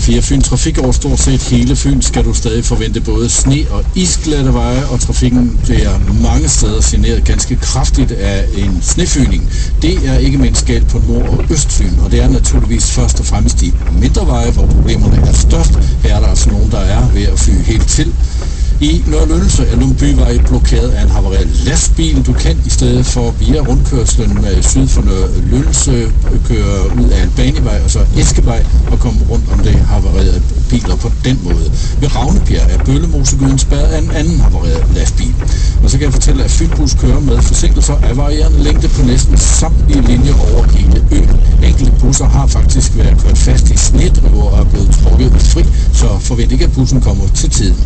A4 Fyn Trafik over stort set hele Fyn skal du stadig forvente både sne- og isglatte veje, og trafikken bliver mange steder generet ganske kraftigt af en snefyning. Det er ikke mindst galt på Nord- og Østfyn, og det er naturligvis først og fremmest de mindre veje, hvor problemerne er størst. Her er der altså nogen, der er ved at fyge helt til. I Nørre Lyndelse er Lundbyvej blokeret af en havareret lastbil. Du kan i stedet for via rundkørslen syd for Nørre Lyndelse køre ud af en banevej og så Eskevej og komme rundt om det havarerede biler på den måde. Ved Ravnebjerg er Bøllemoseguden spærret af en anden havareret lastbil. Og så kan jeg fortælle, at Fynbus kører med forsinkelser af varierende længde på næsten samtlige linjer over hele øen. Enkelte busser har faktisk været kørt fast i snedriver og er blevet trukket fri, så forvent ikke, at bussen kommer til tiden.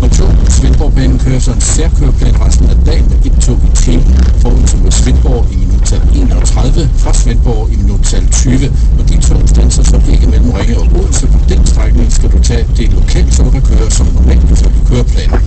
Og Svendborgbanen kører så en særkøreplan resten af dagen med et tog i timen forud mod Svendborg i minuttal 31, fra Svendborg i minuttal 20, og de tog standser så ikke mellem Ringe og Odense. På den strækning skal du tage det lokalt, så du kan køre som normalt ifølge køreplanen.